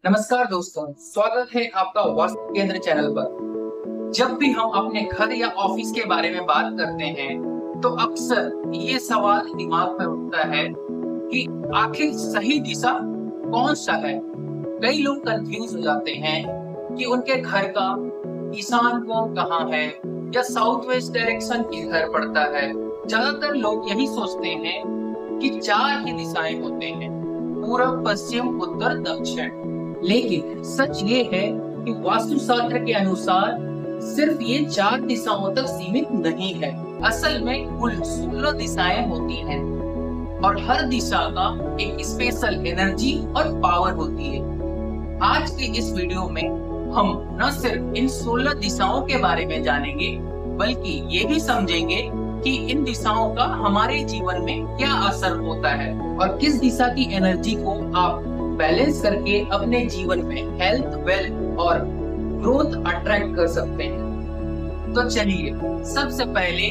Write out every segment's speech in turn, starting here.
नमस्कार दोस्तों, स्वागत है आपका वास्तु केंद्र चैनल पर। जब भी हम अपने घर या ऑफिस के बारे में बात करते हैं तो अक्सर ये सवाल दिमाग में उठता है कि आखिर सही दिशा कौन सा है। कई लोग कंफ्यूज हो जाते हैं कि उनके घर का ईशान कोण कहाँ है या साउथ वेस्ट डायरेक्शन किधर पड़ता है। ज्यादातर लोग यही सोचते हैं कि चार ही दिशाएं होते हैं, पूर्व, पश्चिम, उत्तर, दक्षिण। लेकिन सच ये है कि वास्तुशास्त्र के अनुसार सिर्फ ये चार दिशाओं तक सीमित नहीं है। असल में कुल 16 दिशाएं होती हैं और हर दिशा का एक स्पेशल एनर्जी और पावर होती है। आज के इस वीडियो में हम न सिर्फ इन 16 दिशाओं के बारे में जानेंगे बल्कि ये भी समझेंगे कि इन दिशाओं का हमारे जीवन में क्या असर होता है और किस दिशा की एनर्जी को आप बैलेंस करके अपने जीवन में हेल्थ, वेल्थ और ग्रोथ अट्रैक्ट कर सकते हैं। तो चलिए सबसे पहले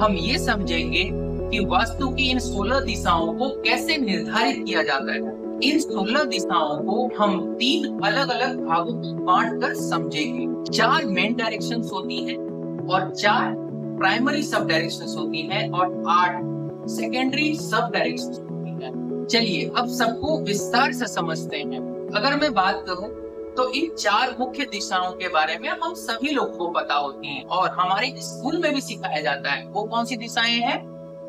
हम ये समझेंगे कि वास्तु की इन 16 दिशाओं को कैसे निर्धारित किया जाता है। इन 16 दिशाओं को हम 3 अलग अलग भागों में बांट कर समझेंगे। 4 मेन डायरेक्शंस होती हैं और 4 प्राइमरी सब डायरेक्शंस होती हैं और 8 सेकेंडरी सब डायरेक्शंस होती हैं। चलिए अब सबको विस्तार से समझते हैं। अगर मैं बात करूं तो इन 4 मुख्य दिशाओं के बारे में हम सभी लोगों को पता होती हैं और हमारे स्कूल में भी सिखाया जाता है। वो कौन सी दिशाएं हैं?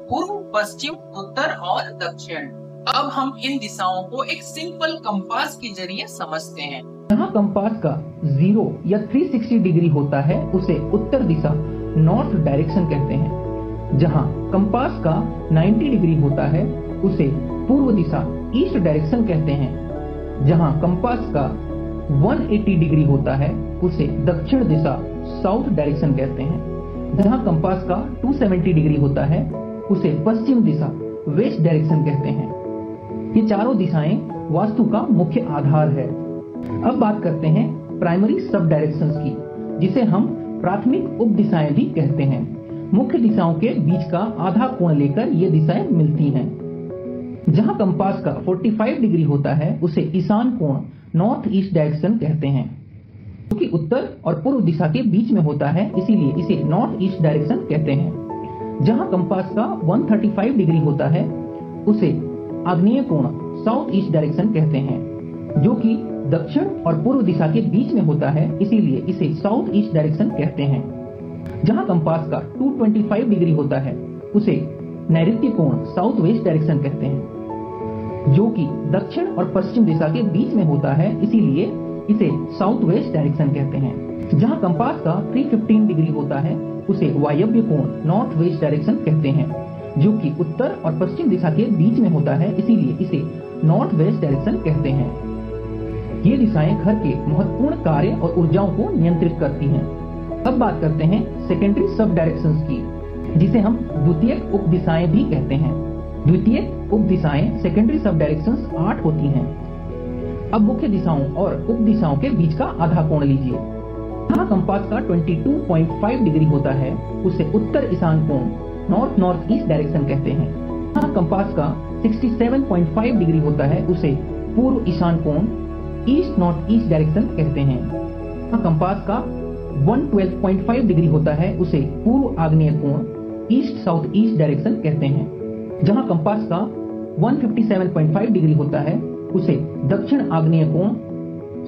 पूर्व, पश्चिम, उत्तर और दक्षिण। अब हम इन दिशाओं को एक सिंपल कंपास के जरिए समझते हैं। जहाँ कंपास का 0 या 360 डिग्री होता है उसे उत्तर दिशा नॉर्थ डायरेक्शन कहते हैं। जहाँ कंपास का 90 डिग्री होता है उसे पूर्व दिशा ईस्ट डायरेक्शन कहते हैं। जहाँ कंपास का 180 डिग्री होता है उसे दक्षिण दिशा साउथ डायरेक्शन कहते हैं। जहाँ कंपास का 270 डिग्री होता है उसे पश्चिम दिशा वेस्ट डायरेक्शन कहते हैं। ये चारों दिशाएं वास्तु का मुख्य आधार है। अब बात करते हैं प्राइमरी सब डायरेक्शंस की, जिसे हम प्राथमिक उप दिशाएं भी कहते हैं। मुख्य दिशाओं के बीच का आधा कोण लेकर ये दिशाएं मिलती हैं। जहां कंपास का 45 डिग्री होता है उसे ईशान कोण नॉर्थ ईस्ट डायरेक्शन कहते हैं, क्योंकि उत्तर और पूर्व दिशा के बीच में होता है इसीलिए इसे नॉर्थ ईस्ट डायरेक्शन कहते हैं। जहां कंपास का 135 डिग्री होता है उसे आग्नेय कोण साउथ ईस्ट डायरेक्शन कहते हैं, जो कि दक्षिण और पूर्व दिशा के बीच में होता है इसीलिए इसे साउथ ईस्ट डायरेक्शन कहते हैं। जहां कंपास का 225 डिग्री होता है उसे नैऋत्य कोण साउथ वेस्ट डायरेक्शन कहते हैं, जो कि दक्षिण और पश्चिम दिशा के बीच में होता है इसीलिए इसे साउथ वेस्ट डायरेक्शन कहते हैं। जहां कंपास का 315 डिग्री होता है उसे वायव्य कोण नॉर्थ वेस्ट डायरेक्शन कहते हैं, जो कि उत्तर और पश्चिम दिशा के बीच में होता है इसीलिए इसे नॉर्थ वेस्ट डायरेक्शन कहते हैं। ये दिशाएं घर के महत्वपूर्ण कार्य और ऊर्जाओं को नियंत्रित करती हैं। अब बात करते हैं सेकेंडरी सब डायरेक्शंस की, जिसे हम द्वितीयक उप दिशाएं भी कहते हैं। द्वितीयक उप दिशाएं सेकेंडरी सब डायरेक्शंस 8 होती हैं। अब मुख्य दिशाओं और उप दिशाओं के बीच का आधा कोण लीजिए। जहाँ कंपास का 22.5 डिग्री होता है उसे उत्तर ईशान कोण नॉर्थ नॉर्थ ईस्ट डायरेक्शन कहते हैं। जहाँ कंपास का 67.5 डिग्री होता है उसे पूर्व ईशान कोण ईस्ट नॉर्थ ईस्ट डायरेक्शन कहते हैं। जहाँ कंपास का 112.5 डिग्री होता है उसे पूर्व आग्नेय कोण ईस्ट साउथ ईस्ट डायरेक्शन कहते हैं। जहां कंपास का 157.5 डिग्री होता है उसे दक्षिण आग्नेय कोण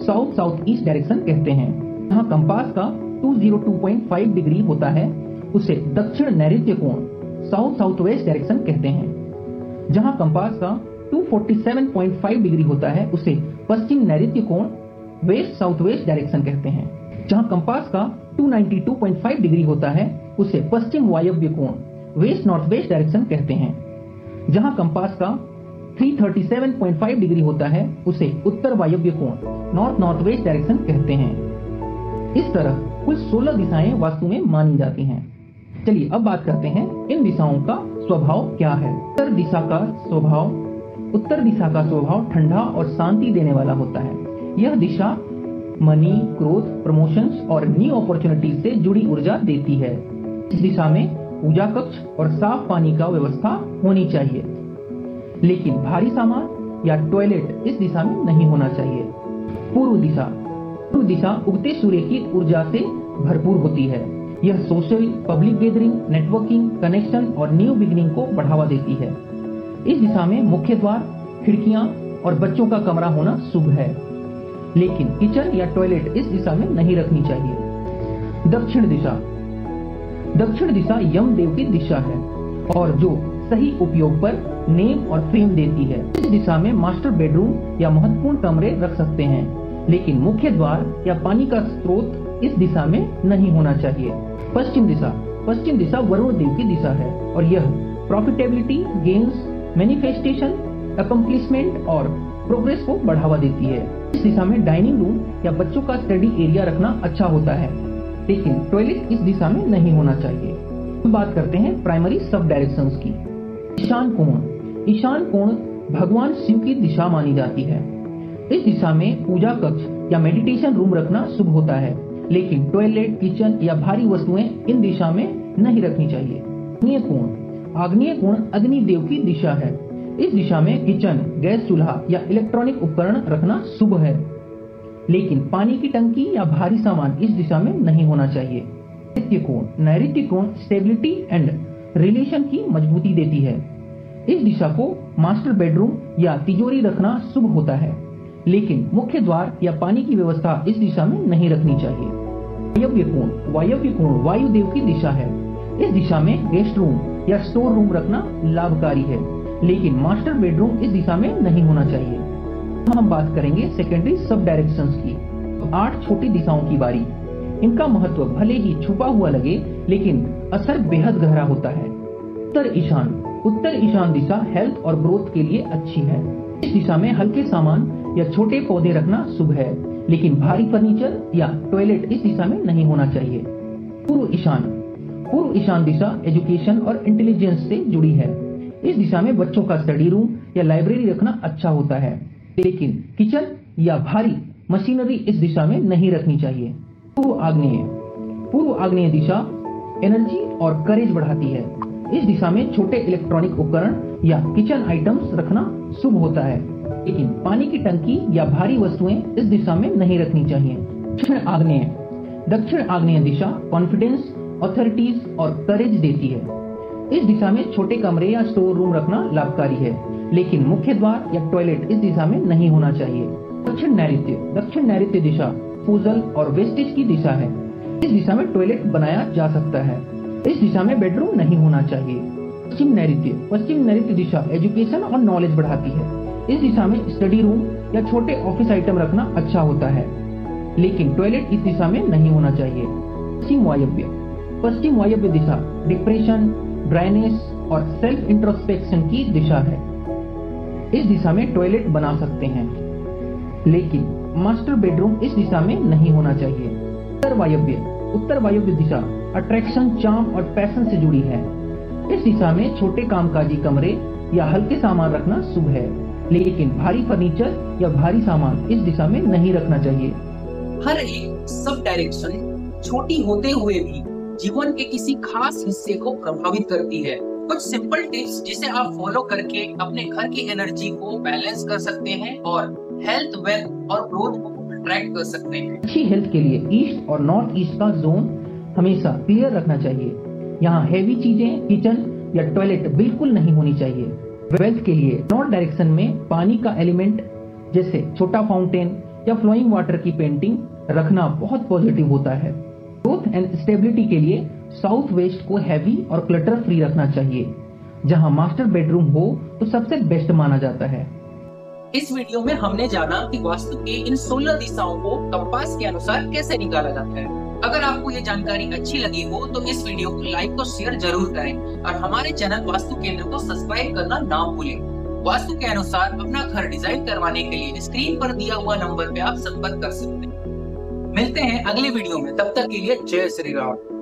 साउथ साउथ ईस्ट डायरेक्शन कहते हैं। जहां कंपास का 202.5 डिग्री होता है उसे दक्षिण नैऋत्य कोण साउथ साउथ वेस्ट डायरेक्शन कहते हैं। जहां कंपास का 247.5 डिग्री होता है उसे पश्चिम नैऋत्य कोण वेस्ट साउथ वेस्ट डायरेक्शन कहते हैं। जहां कंपास का 292.5 डिग्री होता है उसे पश्चिम वायव्य कोण वेस्ट नॉर्थ वेस्ट डायरेक्शन कहते हैं। जहां कंपास का 337.5 डिग्री होता है उसे उत्तर वायव्य कोण नॉर्थ नॉर्थ वेस्ट डायरेक्शन कहते हैं। इस तरह कुल 16 दिशाएं वास्तु में मानी जाती हैं। चलिए अब बात करते हैं इन दिशाओं का स्वभाव क्या है। उत्तर दिशा का स्वभाव ठंडा और शांति देने वाला होता है। यह दिशा मनी, ग्रोथ, प्रमोशंस और न्यू अपॉर्चुनिटीज से जुड़ी ऊर्जा देती है। इस दिशा में पूजा कक्ष और साफ पानी का व्यवस्था होनी चाहिए, लेकिन भारी सामान या टॉयलेट इस दिशा में नहीं होना चाहिए। पूर्व दिशा। पूर्व दिशा उगते सूर्य की ऊर्जा से भरपूर होती है। यह social, public gathering, networking, connection और न्यू बिगिनिंग को बढ़ावा देती है। इस दिशा में मुख्य द्वार, खिड़कियां और बच्चों का कमरा होना शुभ है, लेकिन किचन या टॉयलेट इस दिशा में नहीं रखनी चाहिए। दक्षिण दिशा। दक्षिण दिशा यमदेव की दिशा है और जो सही उपयोग पर नेम और फ्रेम देती है। इस दिशा में मास्टर बेडरूम या महत्वपूर्ण कमरे रख सकते हैं, लेकिन मुख्य द्वार या पानी का स्रोत इस दिशा में नहीं होना चाहिए। पश्चिम दिशा। पश्चिम दिशा वरुण देव की दिशा है और यह प्रॉफिटेबिलिटी, गेन्स, मैनिफेस्टेशन, अकम्प्लिशमेंट और प्रोग्रेस को बढ़ावा देती है। इस दिशा में डाइनिंग रूम या बच्चों का स्टडी एरिया रखना अच्छा होता है, लेकिन टॉयलेट इस दिशा में नहीं होना चाहिए। बात करते हैं प्राइमरी सब डायरेक्शंस की। ईशान कोण। ईशान कोण भगवान शिव की दिशा मानी जाती है। इस दिशा में पूजा कक्ष या मेडिटेशन रूम रखना शुभ होता है, लेकिन टॉयलेट, किचन या भारी वस्तुएं इन दिशा में नहीं रखनी चाहिए। आग्नेय कोण। आग्नेय कोण अग्नि देव की दिशा है। इस दिशा में किचन, गैस चूल्हा या इलेक्ट्रॉनिक उपकरण रखना शुभ है, लेकिन पानी की टंकी या भारी सामान इस दिशा में नहीं होना चाहिए। नैऋत्य कोण। नैऋत्य कोण स्टेबिलिटी एंड रिलेशन की मजबूती देती है। इस दिशा को मास्टर बेडरूम या तिजोरी रखना शुभ होता है, लेकिन मुख्य द्वार या पानी की व्यवस्था इस दिशा में नहीं रखनी चाहिए। वायव्य कोण। वायव्य कोण वायुदेव की दिशा है। इस दिशा में गेस्ट रूम या स्टोर रूम रखना लाभकारी है, लेकिन मास्टर बेडरूम इस दिशा में नहीं होना चाहिए। हम बात करेंगे सेकेंडरी सब डायरेक्शंस की। 8 छोटी दिशाओं की बारी। इनका महत्व भले ही छुपा हुआ लगे, लेकिन असर बेहद गहरा होता है। उत्तर ईशान। उत्तर ईशान दिशा हेल्थ और ग्रोथ के लिए अच्छी है। इस दिशा में हल्के सामान या छोटे पौधे रखना शुभ है, लेकिन भारी फर्नीचर या टॉयलेट इस दिशा में नहीं होना चाहिए। पूर्व ईशान। पूर्व ईशान दिशा एजुकेशन और इंटेलिजेंस से जुड़ी है। इस दिशा में बच्चों का स्टडी रूम या लाइब्रेरी रखना अच्छा होता है, लेकिन किचन या भारी मशीनरी इस दिशा में नहीं रखनी चाहिए। पूर्व आग्नेय। पूर्व आग्नेय दिशा एनर्जी और करेज बढ़ाती है। इस दिशा में छोटे इलेक्ट्रॉनिक उपकरण या किचन आइटम्स रखना शुभ होता है, लेकिन पानी की टंकी या भारी वस्तुएं इस दिशा में नहीं रखनी चाहिए। दक्षिण आग्नेय। दक्षिण आग्नेय दिशा कॉन्फिडेंस, ऑथोरिटीज और करेज देती है। इस दिशा में छोटे कमरे या स्टोर रूम रखना लाभकारी है, लेकिन मुख्य द्वार या टॉयलेट इस दिशा में नहीं होना चाहिए। दक्षिण नैऋत्य। दक्षिण नैऋत्य दिशा पूजल और वेस्टेज की दिशा है। इस दिशा में टॉयलेट बनाया जा सकता है। इस दिशा में बेडरूम नहीं होना चाहिए। पश्चिम नैऋत्य। पश्चिम नैऋत्य दिशा एजुकेशन और नॉलेज बढ़ाती है। इस दिशा में स्टडी रूम या छोटे ऑफिस आइटम रखना अच्छा होता है, लेकिन टॉयलेट इस दिशा में नहीं होना चाहिए। पश्चिम वायव्य। पश्चिम वायव्य दिशा डिप्रेशन, ड्राइनेस और सेल्फ इंट्रोस्पेक्शन की दिशा है। इस दिशा में टॉयलेट बना सकते हैं, लेकिन मास्टर बेडरूम इस दिशा में नहीं होना चाहिए। उत्तर वायव्य। उत्तर वायव्य दिशा अट्रैक्शन, चार्म और पैशन से जुड़ी है। इस दिशा में छोटे कामकाजी कमरे या हल्के सामान रखना शुभ है, लेकिन भारी फर्नीचर या भारी सामान इस दिशा में नहीं रखना चाहिए। हर एक सब डायरेक्शन छोटी होते हुए भी जीवन के किसी खास हिस्से को प्रभावित करती है। कुछ सिंपल टिप्स जिसे आप फॉलो करके अपने घर की एनर्जी को बैलेंस कर सकते हैं और हेल्थ, वेल्थ और ग्रोथ को अट्रैक्ट कर सकते हैं। अच्छी हेल्थ के लिए ईस्ट और नॉर्थ ईस्ट का जोन हमेशा क्लियर रखना चाहिए। यहाँ हैवी चीजें, किचन या टॉयलेट बिल्कुल नहीं होनी चाहिए। वेल्थ के लिए नॉर्थ डायरेक्शन में पानी का एलिमेंट जैसे छोटा फाउंटेन या फ्लोइंग वाटर की पेंटिंग रखना बहुत पॉजिटिव होता है। ग्रोथ एंड स्टेबिलिटी के लिए साउथ वेस्ट को हैवी और क्लटर फ्री रखना चाहिए। जहां मास्टर बेडरूम हो तो सबसे बेस्ट माना जाता है। इस वीडियो में हमने जाना कि वास्तु के इन 16 दिशाओं को कंपास के अनुसार कैसे निकाला जाता है। अगर आपको ये जानकारी अच्छी लगी हो तो इस वीडियो को लाइक और शेयर जरूर करें और हमारे चैनल वास्तु केंद्र को सब्सक्राइब करना ना भूलें। वास्तु के अनुसार अपना घर डिजाइन करवाने के लिए स्क्रीन पर दिया हुआ नंबर पे आप संपर्क कर सकते हैं। मिलते हैं अगले वीडियो में, तब तक के लिए जय श्री राम।